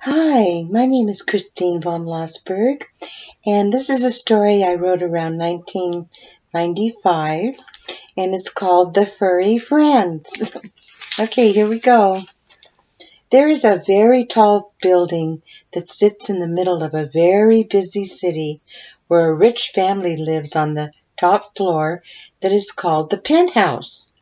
Hi, my name is Christine von Lossberg, and this is a story I wrote around 1995, and it's called The Furry Friends. Okay, here we go. There is a very tall building that sits in the middle of a very busy city where a rich family lives on the top floor that is called the penthouse.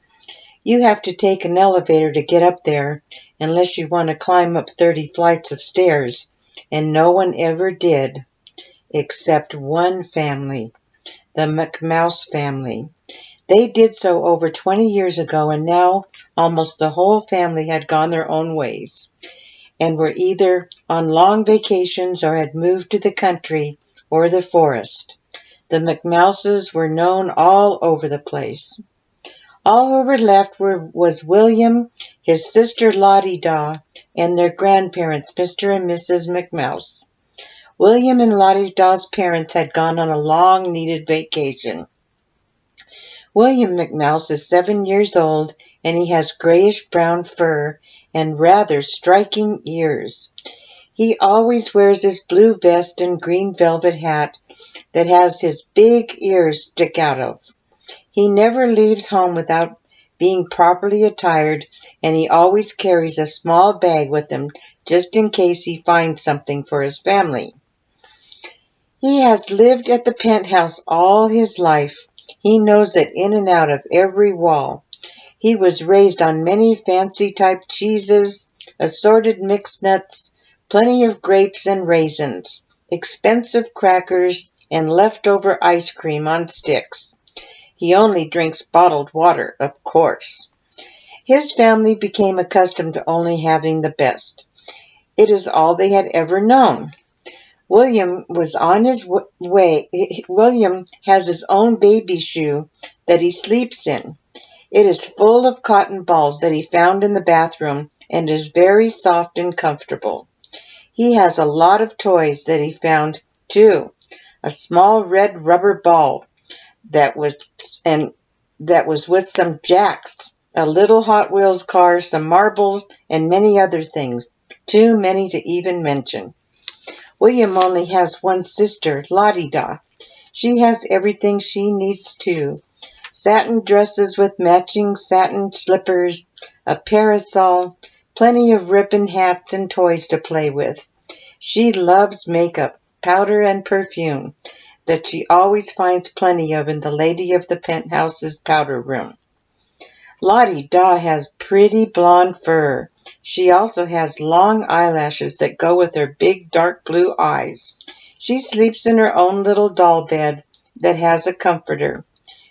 You have to take an elevator to get up there, unless you want to climb up 30 flights of stairs, and no one ever did, except one family, the McMouse family. They did so over 20 years ago, and now almost the whole family had gone their own ways, and were either on long vacations or had moved to the country or the forest. The McMouses were known all over the place. All who were left was William, his sister Lottie Daw, and their grandparents, Mr. and Mrs. McMouse. William and Lottie Daw's parents had gone on a long-needed vacation. William McMouse is 7 years old, and he has grayish-brown fur and rather striking ears. He always wears his blue vest and green velvet hat that has his big ears stick out of. He never leaves home without being properly attired, and he always carries a small bag with him just in case he finds something for his family. He has lived at the penthouse all his life. He knows it in and out of every wall. He was raised on many fancy-type cheeses, assorted mixed nuts, plenty of grapes and raisins, expensive crackers, and leftover ice cream on sticks. He only drinks bottled water, of course. His family became accustomed to only having the best. It is all they had ever known. William was on his way. William has his own baby shoe that he sleeps in. It is full of cotton balls that he found in the bathroom and is very soft and comfortable. He has a lot of toys that he found, too. A small red rubber ball that was with some jacks, a little Hot Wheels car, some marbles, and many other things, too many to even mention. William only has one sister, Lottie Daw. She has everything she needs too. Satin dresses with matching satin slippers, a parasol, plenty of ribbon hats and toys to play with. She loves makeup, powder, and perfume that she always finds plenty of in the lady of the penthouse's powder room. Lottie Daw has pretty blonde fur. She also has long eyelashes that go with her big dark blue eyes. She sleeps in her own little doll bed that has a comforter.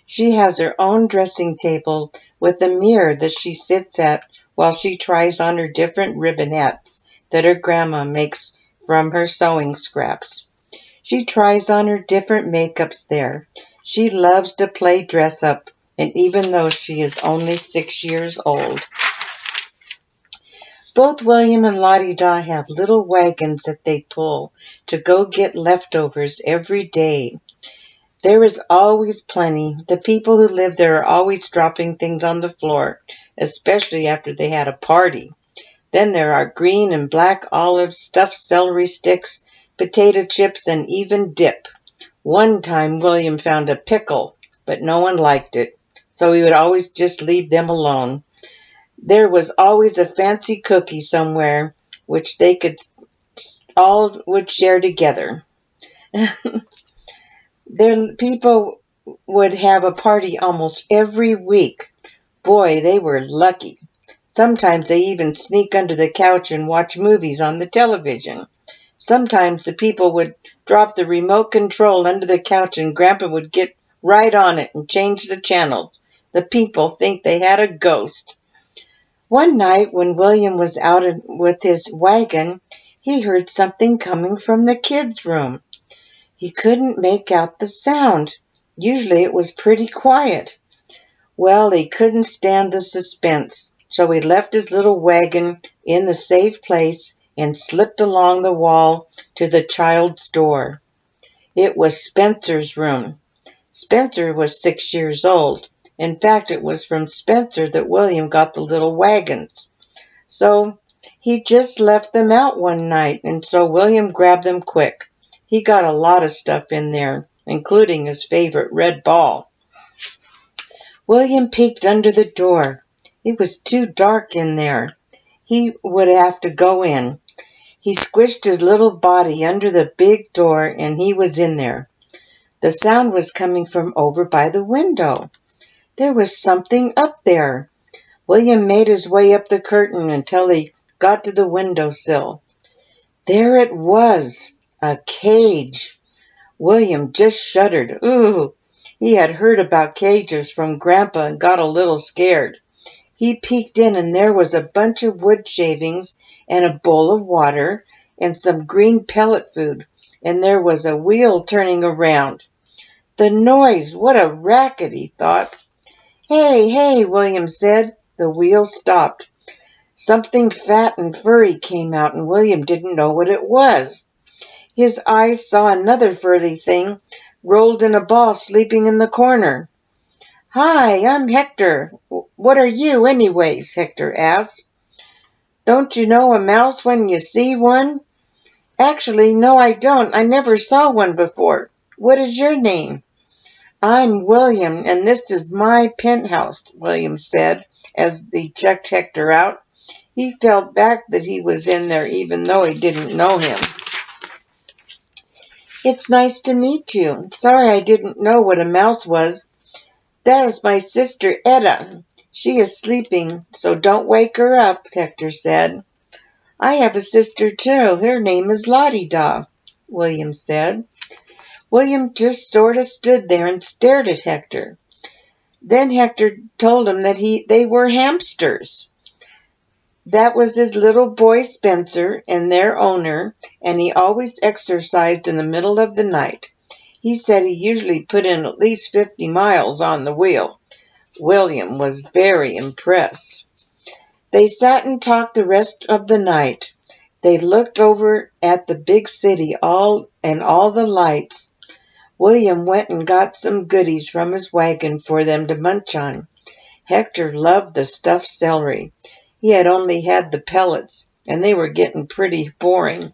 She has her own dressing table with a mirror that she sits at while she tries on her different ribbon hats that her grandma makes from her sewing scraps. She tries on her different makeups there. She loves to play dress up, and even though she is only 6 years old. Both William and Lottie Daw have little wagons that they pull to go get leftovers every day. There is always plenty. The people who live there are always dropping things on the floor, especially after they had a party. Then there are green and black olives, stuffed celery sticks, potato chips, and even dip. One time William found a pickle, but no one liked it, so he would always just leave them alone. There was always a fancy cookie somewhere, which they all would share together. People would have a party almost every week. Boy, they were lucky. Sometimes they even sneak under the couch and watch movies on the television. Sometimes the people would drop the remote control under the couch and Grandpa would get right on it and change the channels. The people think they had a ghost. One night when William was out with his wagon, he heard something coming from the kids' room. He couldn't make out the sound. Usually it was pretty quiet. Well, he couldn't stand the suspense, so he left his little wagon in the safe place and slipped along the wall to the child's door. It was Spencer's room. Spencer was 6 years old. In fact, it was from Spencer that William got the little wagons. So He just left them out one night, and so William grabbed them quick. He got a lot of stuff in there, including his favorite red ball. William peeked under the door. It was too dark in there. He would have to go in. He squished his little body under the big door, and he was in there. The sound was coming from over by the window. There was something up there. William made his way up the curtain until he got to the windowsill. There it was, a cage. William just shuddered. Ooh! He had heard about cages from Grandpa and got a little scared. He peeked in, and there was a bunch of wood shavings and a bowl of water and some green pellet food, and there was a wheel turning around. The noise! What a racket, he thought. Hey, hey, William said. The wheel stopped. Something fat and furry came out, and William didn't know what it was. His eyes saw another furry thing rolled in a ball sleeping in the corner. Hi, I'm Hector. What are you, anyways? Hector asked. Don't you know a mouse when you see one? Actually, no, I don't. I never saw one before. What is your name? I'm William, and this is my penthouse, William said, as he checked Hector out. He felt back that he was in there, even though he didn't know him. It's nice to meet you. Sorry I didn't know what a mouse was. That is my sister, Etta. She is sleeping, so don't wake her up, Hector said. I have a sister, too. Her name is Lottie-Da, William said. William just sort of stood there and stared at Hector. Then Hector told him that they were hamsters. That was his little boy Spencer and their owner, and he always exercised in the middle of the night. He said he usually put in at least 50 miles on the wheel. William was very impressed. They sat and talked the rest of the night. They looked over at the big city and all the lights. William went and got some goodies from his wagon for them to munch on. Hector loved the stuffed celery. He had only had the pellets, and they were getting pretty boring.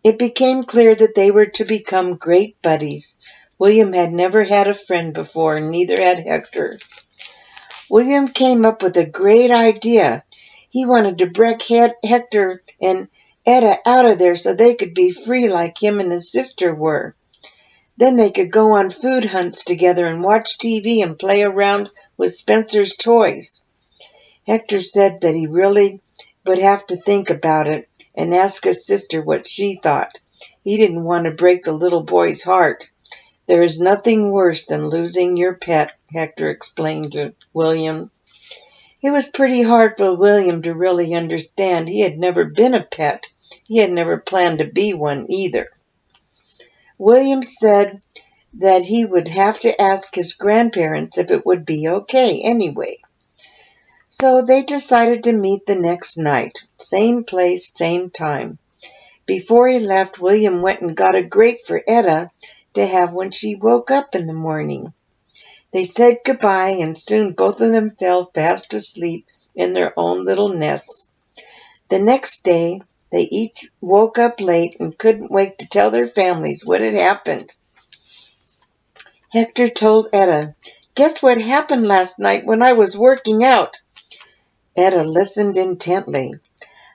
It became clear that they were to become great buddies. William had never had a friend before, and neither had Hector. William came up with a great idea. He wanted to break Hector and Etta out of there so they could be free like him and his sister were. Then they could go on food hunts together and watch TV and play around with Spencer's toys. Hector said that he really would have to think about it and ask his sister what she thought. He didn't want to break the little boy's heart. There is nothing worse than losing your pet, Hector explained to William. It was pretty hard for William to really understand. He had never been a pet. He had never planned to be one either. William said that he would have to ask his grandparents if it would be okay anyway. So they decided to meet the next night. Same place, same time. Before he left, William went and got a grape for Etta to have when she woke up in the morning. They said goodbye, and soon both of them fell fast asleep in their own little nests. The next day, they each woke up late and couldn't wait to tell their families what had happened. Hector told Etta, "Guess what happened last night when I was working out?" Etta listened intently.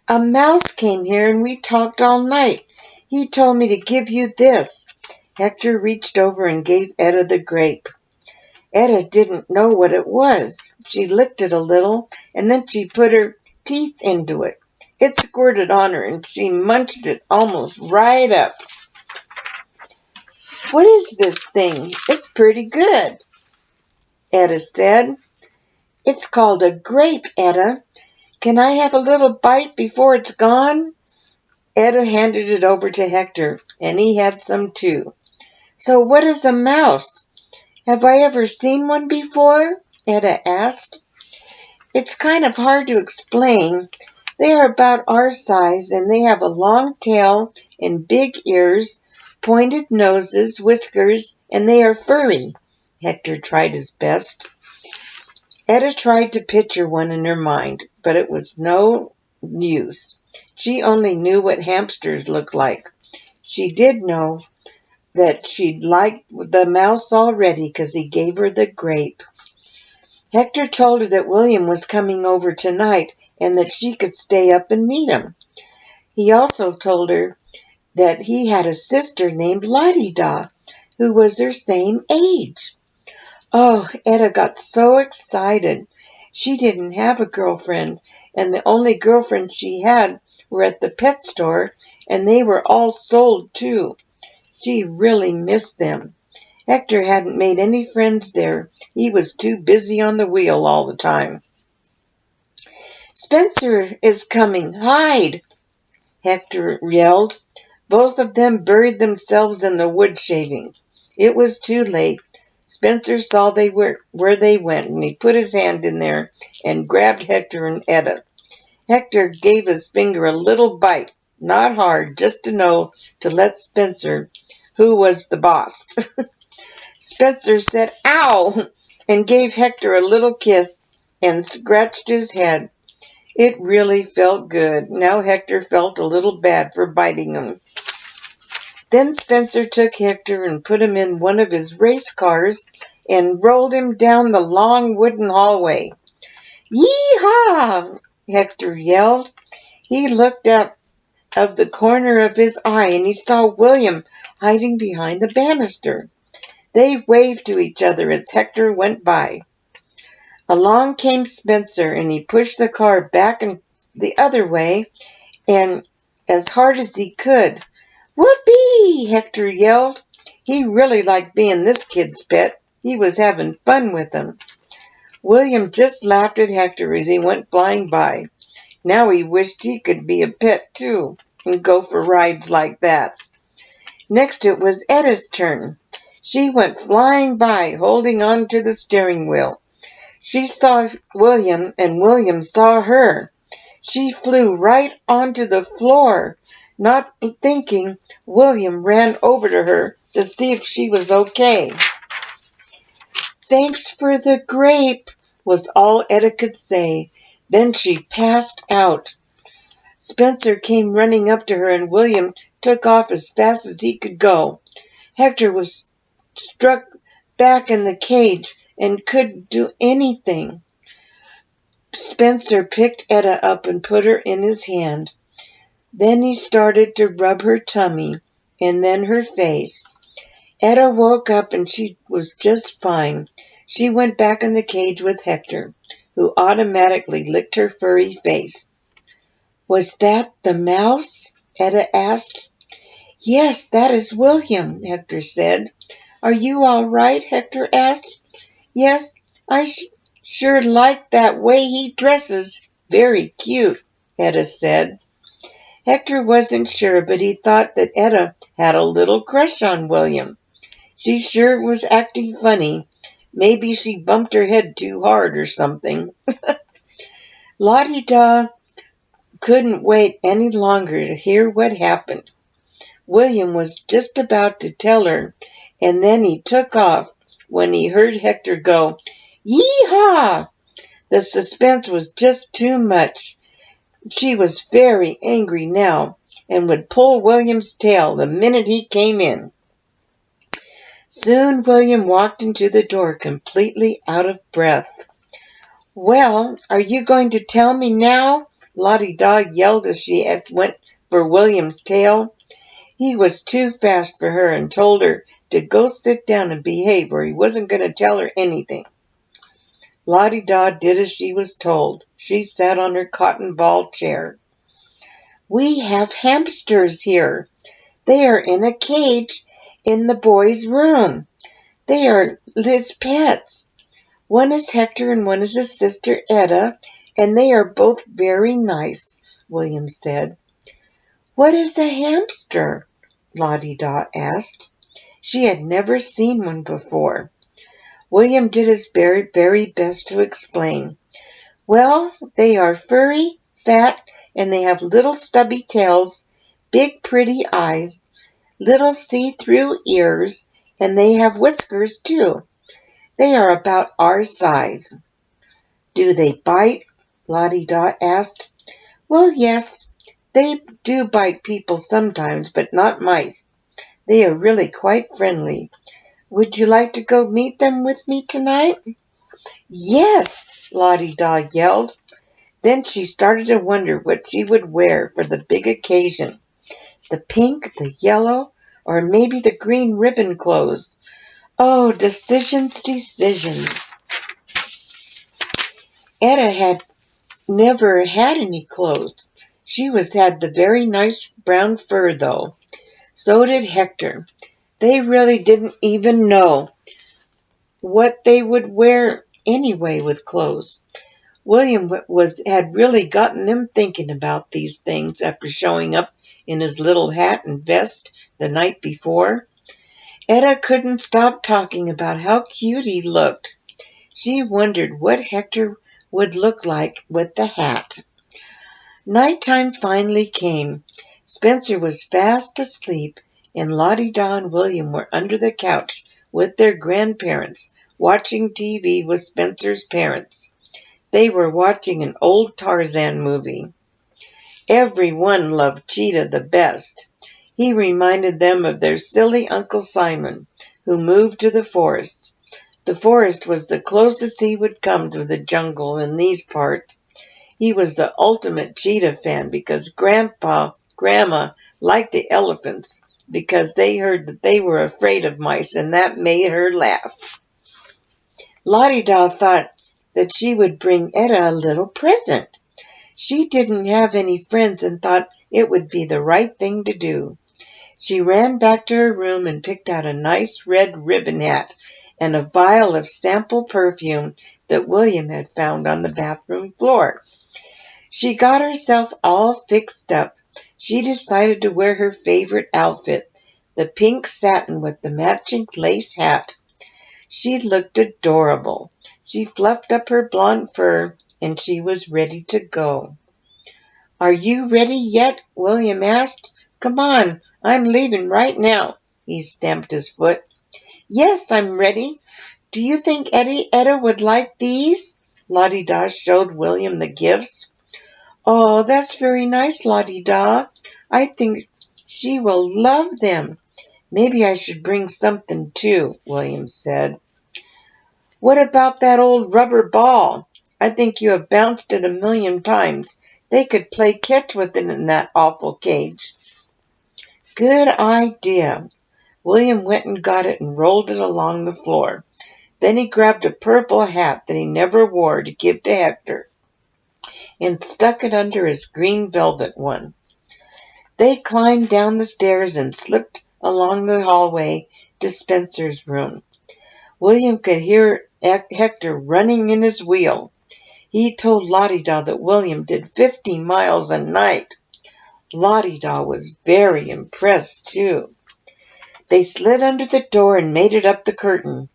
"A mouse came here and we talked all night. He told me to give you this." Hector reached over and gave Etta the grape. Etta didn't know what it was. She licked it a little, and then she put her teeth into it. It squirted on her, and she munched it almost right up. "What is this thing? It's pretty good," Etta said. "It's called a grape, Etta. Can I have a little bite before it's gone?" Etta handed it over to Hector, and he had some too. "So what is a mouse? Have I ever seen one before?" Etta asked. "It's kind of hard to explain. They are about our size, and they have a long tail and big ears, pointed noses, whiskers, and they are furry." Hector tried his best. Etta tried to picture one in her mind, but it was no use. She only knew what hamsters looked like. She did know that she'd liked the mouse already because he gave her the grape. Hector told her that William was coming over tonight and that she could stay up and meet him. He also told her that he had a sister named La-di-da, who was her same age. Oh, Etta got so excited. She didn't have a girlfriend, and the only girlfriends she had were at the pet store, and they were all sold too. She really missed them. Hector hadn't made any friends there. He was too busy on the wheel all the time. "Spencer is coming. Hide!" Hector yelled. Both of them buried themselves in the wood shavings. It was too late. Spencer saw where they went, and he put his hand in there and grabbed Hector and Etta. Hector gave his finger a little bite, not hard, just to let Spencer, who was the boss. Spencer said, "Ow!" and gave Hector a little kiss and scratched his head. It really felt good. Now Hector felt a little bad for biting him. Then Spencer took Hector and put him in one of his race cars and rolled him down the long wooden hallway. "Yee-haw!" Hector yelled. He looked out of the corner of his eye and he saw William hiding behind the banister. They waved to each other as Hector went by. Along came Spencer and he pushed the car back and the other way and as hard as he could. "Whoopee!" Hector yelled. He really liked being this kid's pet. He was having fun with him. William just laughed at Hector as he went flying by. Now he wished he could be a pet too and go for rides like that. Next it was Etta's turn. She went flying by, holding on to the steering wheel. She saw William and William saw her. She flew right onto the floor. Not thinking, William ran over to her to see if she was okay. "Thanks for the grape," was all Etta could say. Then she passed out. Spencer came running up to her and William took off as fast as he could go. Hector was struck back in the cage and couldn't do anything. Spencer picked Etta up and put her in his hand. Then he started to rub her tummy and then her face. Etta woke up and she was just fine. She went back in the cage with Hector, who automatically licked her furry face. "Was that the mouse?" Etta asked. "Yes, that is William," Hector said. "Are you all right?" Hector asked. "Yes, I sure like that way he dresses. Very cute," Etta said. Hector wasn't sure, but he thought that Etta had a little crush on William. She sure was acting funny. Maybe she bumped her head too hard or something. La-di-da couldn't wait any longer to hear what happened. William was just about to tell her, and then he took off when he heard Hector go, "Yee-haw!" The suspense was just too much. She was very angry now and would pull William's tail the minute he came in. Soon William walked into the door completely out of breath. "Well, are you going to tell me now?" La-di-da yelled as she went for William's tail. He was too fast for her and told her to go sit down and behave or he wasn't going to tell her anything. La-di-da did as she was told. She sat on her cotton ball chair. "We have hamsters here. They are in a cage in the boys' room. They are his pets. One is Hector and one is his sister Etta, and they are both very nice," William said. "What is a hamster?" La-di-da asked. She had never seen one before. William did his very, very best to explain. "Well, they are furry, fat, and they have little stubby tails, big pretty eyes, little see-through ears, and they have whiskers too. They are about our size." "Do they bite?" La-di-da asked. Well, yes, they do bite people sometimes, but not mice. They are really quite friendly. Would you like to go meet them with me tonight? Yes, Lottie Daw yelled. Then she started to wonder what she would wear for the big occasion. The pink, the yellow, or maybe the green ribbon clothes. Oh, decisions, decisions. Etta had never had any clothes. She had the very nice brown fur, though. So did Hector. They really didn't even know what they would wear anyway with clothes. William had really gotten them thinking about these things after showing up in his little hat and vest the night before. Etta couldn't stop talking about how cute he looked. She wondered what Hector would look like with the hat. Nighttime finally came. Spencer was fast asleep, and Lottie Daw and William were under the couch with their grandparents, watching TV with Spencer's parents. They were watching an old Tarzan movie. Everyone loved Cheetah the best. He reminded them of their silly Uncle Simon, who moved to the forest. The forest was the closest he would come to the jungle in these parts. He was the ultimate cheetah fan because Grandma liked the elephants because they heard that they were afraid of mice, and that made her laugh. Lottie Daw thought that she would bring Etta a little present. She didn't have any friends and thought it would be the right thing to do. She ran back to her room and picked out a nice red ribbon hat and a vial of sample perfume that William had found on the bathroom floor. She got herself all fixed up. She decided to wear her favorite outfit, the pink satin with the matching lace hat. She looked adorable. She fluffed up her blonde fur, and she was ready to go. Are you ready yet? William asked. Come on, I'm leaving right now. He stamped his foot. Yes, I'm ready. Do you think Etta would like these? Lottie Daw showed William the gifts. Oh, that's very nice, Lottie Daw. I think she will love them. Maybe I should bring something too, William said. What about that old rubber ball? I think you have bounced it 1,000,000 times. They could play catch with it in that awful cage. Good idea. William went and got it and rolled it along the floor. Then he grabbed a purple hat that he never wore to give to Hector and stuck it under his green velvet one. They climbed down the stairs and slipped along the hallway to Spencer's room. William could hear Hector running in his wheel. He told Lottie Daw that William did 50 miles a night. Lottie Daw was very impressed, too. They slid under the door and made it up the curtain.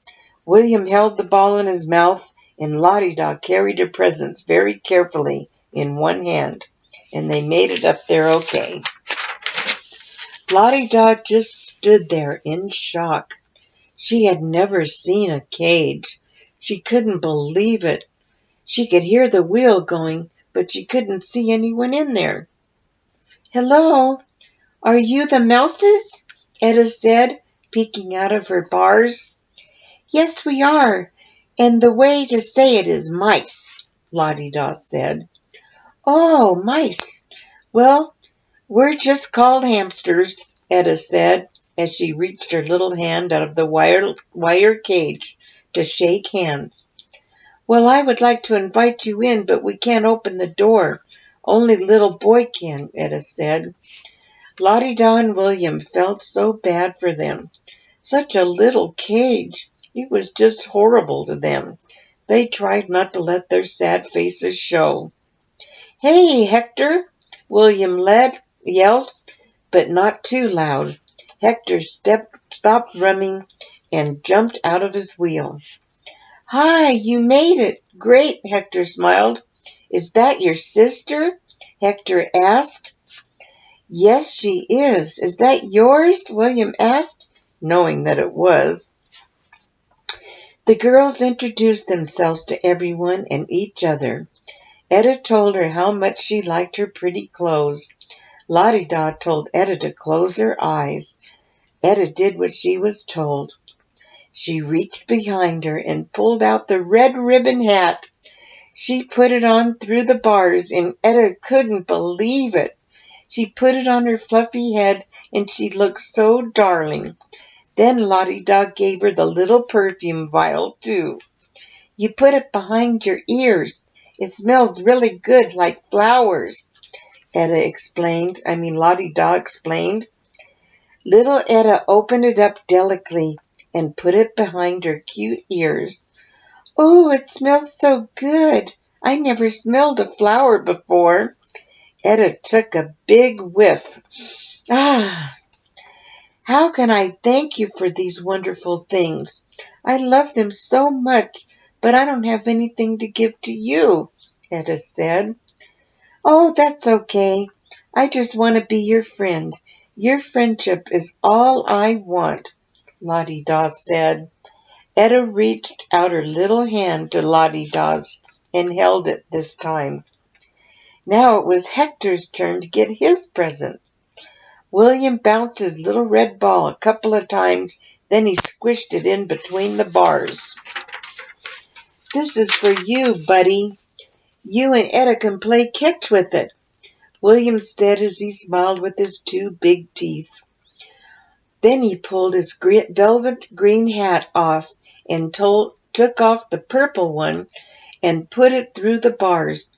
William held the ball in his mouth, and Lottie Daw carried her presents very carefully in one hand, and they made it up there okay. Lottie Daw just stood there in shock. She had never seen a cage. She couldn't believe it. She could hear the wheel going, but she couldn't see anyone in there. Hello, are you the mouses? Etta said, peeking out of her bars. Yes, we are, and the way to say it is mice, Lottie Daw said. Oh, mice. Well, we're just called hamsters, Etta said, as she reached her little hand out of the wire cage to shake hands. Well, I would like to invite you in, but we can't open the door. Only little boy can, Etta said. Lottie Daw and William felt so bad for them. Such a little cage. It was just horrible to them. They tried not to let their sad faces show. Hey, Hector, William yelled, but not too loud. Hector stopped running and jumped out of his wheel. Hi, you made it. Great, Hector smiled. Is that your sister? Hector asked. Yes, she is. Is that yours? William asked, knowing that it was. The girls introduced themselves to everyone and each other. Etta told her how much she liked her pretty clothes. Lottie-Dot told Etta to close her eyes. Etta did what she was told. She reached behind her and pulled out the red ribbon hat. She put it on through the bars, and Etta couldn't believe it. She put it on her fluffy head, and she looked so darling. Then Lottie-Dot gave her the little perfume vial, too. You put it behind your ears. It smells really good, like flowers, Lottie-Dot explained. Little Etta opened it up delicately and put it behind her cute ears. Oh, it smells so good. I never smelled a flower before. Etta took a big whiff. Ah, how can I thank you for these wonderful things? I love them so much, but I don't have anything to give to you, Etta said. Oh, that's okay. I just want to be your friend. Your friendship is all I want, Lottie-Dot said. Etta reached out her little hand to Lottie-Dot's and held it this time. Now it was Hector's turn to get his present. William bounced his little red ball a couple of times, then he squished it in between the bars. This is for you, buddy. You and Etta can play catch with it, William said as he smiled with his two big teeth. Then he pulled his velvet green hat off and took off the purple one and put it through the bars.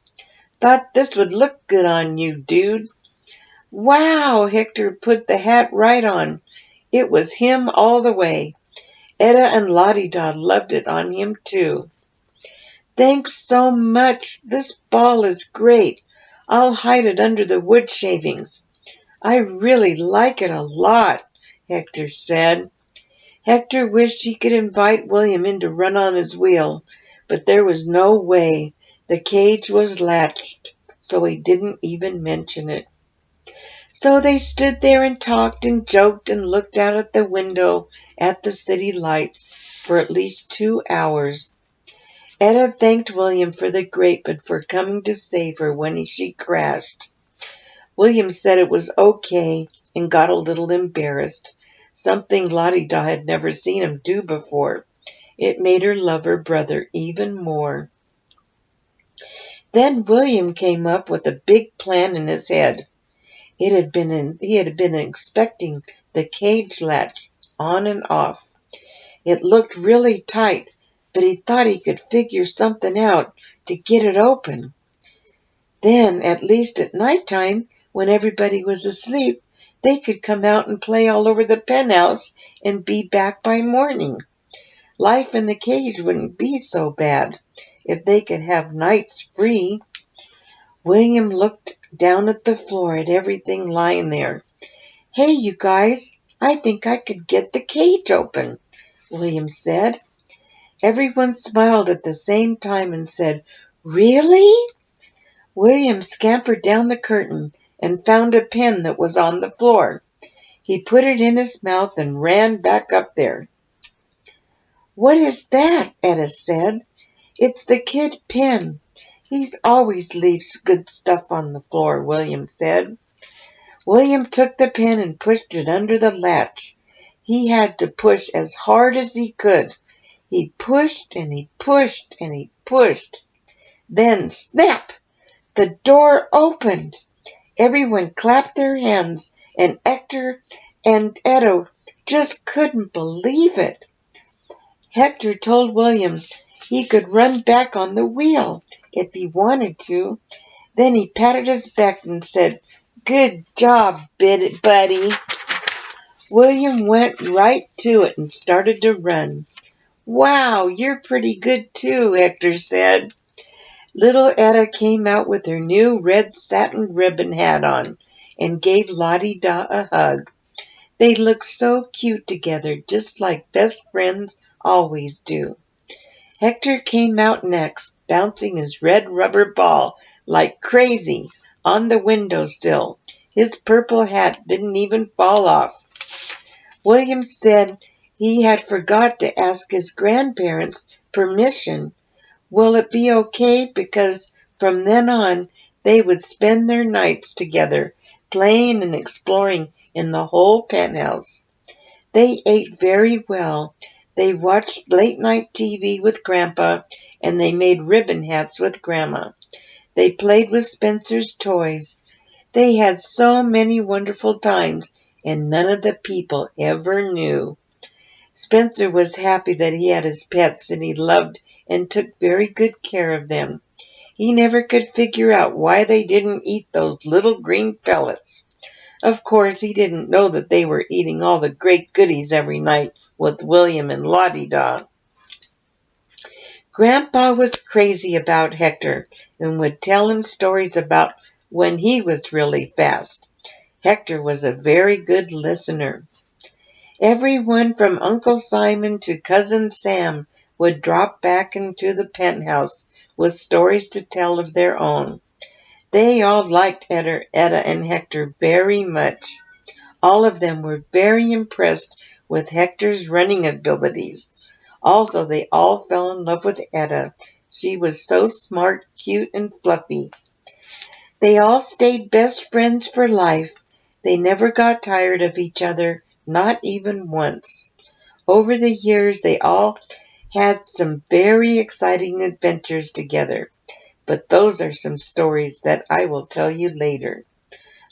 Thought this would look good on you, dude. Wow, Hector put the hat right on. It was him all the way. Etta and Lottie-Dot loved it on him, too. Thanks so much. This ball is great. I'll hide it under the wood shavings. I really like it a lot, Hector said. Hector wished he could invite William in to run on his wheel, but there was no way. The cage was latched, so he didn't even mention it. So they stood there and talked and joked and looked out at the window at the city lights for at least 2 hours. Etta thanked William for the Grape and for coming to save her when she crashed. William said it was okay and got a little embarrassed, something Lottie-Dot had never seen him do before. It made her love her brother even more. Then William came up with a big plan in his head. He had been expecting the cage latch on and off. It looked really tight, but he thought he could figure something out to get it open. Then, at least at nighttime, when everybody was asleep, they could come out and play all over the penthouse and be back by morning. Life in the cage wouldn't be so bad if they could have nights free. William looked down at the floor at everything lying there. Hey, you guys, I think I could get the cage open, William said. Everyone smiled at the same time and said, Really? William scampered down the curtain and found a pen that was on the floor. He put it in his mouth and ran back up there. What is that? Etta said. It's the kid pen. He's always leaves good stuff on the floor, William said. William took the pen and pushed it under the latch. He had to push as hard as he could. He pushed and he pushed and he pushed. Then, snap! The door opened. Everyone clapped their hands, and Hector and Etta just couldn't believe it. Hector told William he could run back on the wheel if he wanted to. Then he patted his back and said, Good job, buddy. William went right to it and started to run. Wow, you're pretty good too, Hector said. Little Etta came out with her new red satin ribbon hat on and gave Lottie-Dot a hug. They looked so cute together, just like best friends always do. Hector came out next, bouncing his red rubber ball like crazy on the windowsill. His purple hat didn't even fall off. William said he had forgot to ask his grandparents' permission. Will it be okay because From then on, they would spend their nights together, playing and exploring in the whole penthouse. They ate very well. They watched late-night TV with Grandpa, and they made ribbon hats with Grandma. They played with Spencer's toys. They had so many wonderful times, and none of the people ever knew. Spencer was happy that he had his pets, and he loved and took very good care of them. He never could figure out why they didn't eat those little green pellets. Of course, he didn't know that they were eating all the great goodies every night with William and Lottie Dog. Grandpa was crazy about Hector and would tell him stories about when he was really fast. Hector was a very good listener. Everyone from Uncle Simon to Cousin Sam would drop back into the penthouse with stories to tell of their own. They all liked Etta and Hector very much. All of them were very impressed with Hector's running abilities. Also, they all fell in love with Etta. She was so smart, cute, and fluffy. They all stayed best friends for life. They never got tired of each other, not even once. Over the years, they all had some very exciting adventures together. But those are some stories that I will tell you later.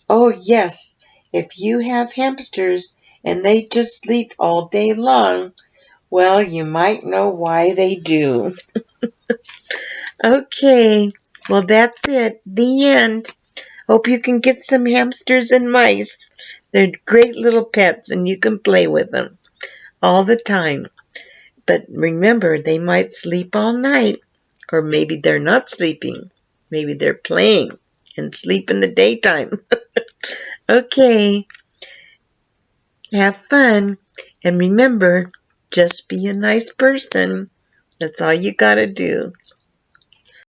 Oh, yes, if you have hamsters and they just sleep all day long, well, you might know why they do. Okay, well, that's it. The end. Hope you can get some hamsters and mice. They're great little pets and you can play with them all the time. But remember, they might sleep all night. Or maybe they're not sleeping. Maybe they're playing and sleep in the daytime. Okay, have fun. And remember, just be a nice person. That's all you gotta do.